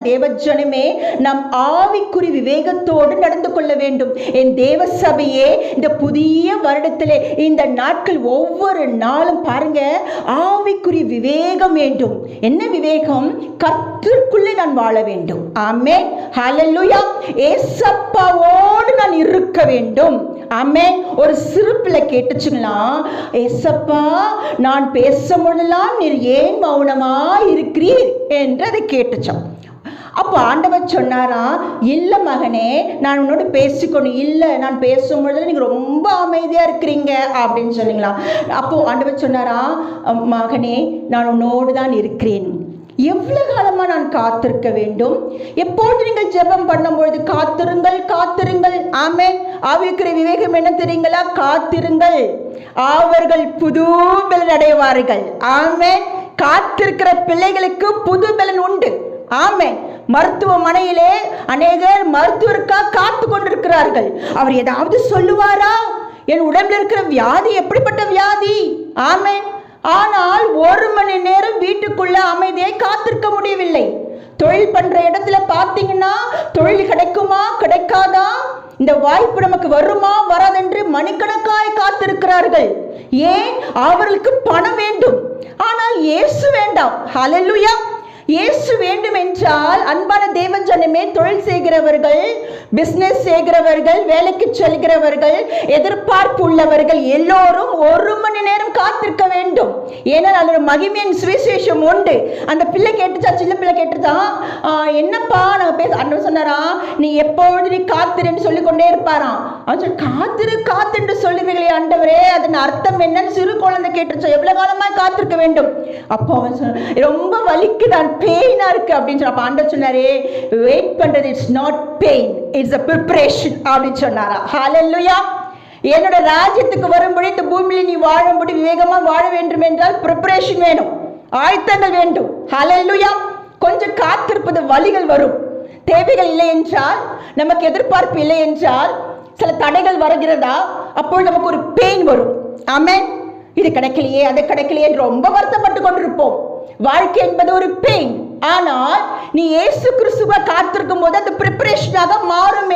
தேவஜனமே, நாம் ஆவிக்குறி விவேகத்தோடு நடந்து கொள்ள வேண்டும். என் தேவ சபையே, இந்த புதிய வருடத்திலே இந்த நாட்கள் ஒவ்வொரு நாளும் பாருங்க, ஆவிக்குறி விவேகம் வேண்டும். என்ன விவேகம்? கர்த்தருக்குள்ளே நான் வாழ வேண்டும். ஆமென், ஹல்லேலூயா. ஏசப்பாவோடு நான் இருக்க வேண்டும். ஆமென். ஒரு சிறு பிள்ளை கேட்டுச்சுங்களா, ஏசப்பா நான் பேசும்போதெல்லாம் நீர் ஏன் மௌனமா இருக்கிறீர் என்று அதை கேட்டுச்சான். அப்போ ஆண்டவர் சொன்னாரா, இல்லை மகனே, நான் உன்னோடு பேசிக்கணும். இல்லை, நான் பேசும்பொழுது நீங்கள் ரொம்ப அமைதியாக இருக்கிறீங்க அப்படின்னு சொன்னீங்களா. அப்போ ஆண்டவர் சொன்னாரா, மகனே நான் உன்னோடு தான் இருக்கிறேன். எவ்வளவு காலமா நான் காத்திருக்க வேண்டும்? எப்போது நீங்கள் ஜெபம் பண்ணும்பொழுது காத்திருங்கள், காத்திருங்கள். ஆமென். ஆவிக்குரிய விவேகம் என்ன தெரியுங்களா? காத்திருங்கள், அவர்கள் புது பலன் அடைவார்கள். ஆமென். காத்திருக்கிற பிள்ளைகளுக்கு புது பலன் உண்டு. ஆமென். மருத்துவமனையிலே அநேகர் மருத்துவருக்காக காத்து கொண்டிருக்கிறார்கள். அவர் ஏதாவது சொல்லுவாரா? என் உடம்புல இருக்கிற வியாதி எப்படிப்பட்ட வியாதி? ஆமென். ஆனால் 1 மணி நேரம் வீட்டுக்குள்ள அமைதியை காத்திருக்க முடியவில்லை. தொழில் பண்ற இடத்துல பார்த்தீங்கன்னா, தொழில் கிடைக்குமா கிடைக்காதா, இந்த வாய்ப்பு நமக்கு வருமா வராதென்று மணிக்கணக்காய் காத்திருக்கிறார்கள். ஏன்? அவர்களுக்கு பணம் வேண்டும். ஆனால் இயேசு வேண்டாம். ஹல்லேலூயா. இயேசு வேண்டும் என்றால், அன்பான தேவஜனமே, தொழில் செய்கிறவர்கள், பிசினஸ் செய்கிறவர்கள், வேலைக்கு செல்கிறவர்கள், எதிர்பார்ப்பு உள்ளவர்கள் எல்லோரும் 1 மணி நேரம் காத்திருக்க வேண்டும். ஏன்னால் அது ஒரு மகிமையின் சுவிசேஷம் உண்டு. அந்த பிள்ளை கேட்டுச்சா, சின்ன பிள்ளை கேட்டுச்சான், என்னப்பா நாங்கள் பேச. அண்ணன் சொன்னாரா, நீ எப்பொழுது நீ காத்திருன்னு சொல்லிக்கொண்டே இருப்பாராம். அவன் சொல்லி, காத்திரு காத்திரு சொல்லுவீங்களே ஆண்டவரே, அதன் அர்த்தம் என்னன்னு சிறு குழந்தை கேட்டுச்சா, எவ்வளவு காலமா காத்திருக்க வேண்டும். அப்போ அவன் சொன்ன, ரொம்ப வலிக்குதான், பெயினா இருக்கு அப்படின்னு சொன்ன. ஆண்டவர் சொன்னாரே, வெயிட் பண்றது it's not pain, it's a preparation அப்படின்னு சொன்னாரா. ஹல்லேலூயா. என்னோட ராஜ்யத்துக்கு வரும்படி, இந்த பூமியில நீ வாழும்படி, விவேகமா வாழ வேண்டும் என்றால் preparation வேணும், ஆயத்தங்கள் வேண்டும். ஹல்லேலூயா. கொஞ்சம் காத்திருப்பது வலிகள் வரும். தேவைகள் இல்லை என்றால், நமக்கு எதிர்பார்ப்பு இல்லை என்றால், சில தடைகள் வருகிறதா, அப்போ நமக்கு ஒரு பெயின் வரும். ஆமென். இது கிடைக்கலையே, அது கிடைக்கலையே ரொம்ப வருத்தப்பட்டு கொண்டிருப்போம். வாழ்க்கை என்பது ஒரு பெயின். ஆனால் நீ இயேசு கிறிஸ்துவை காத்திருக்கும் போது அது பிரிப்பரேஷனாக மாறும்.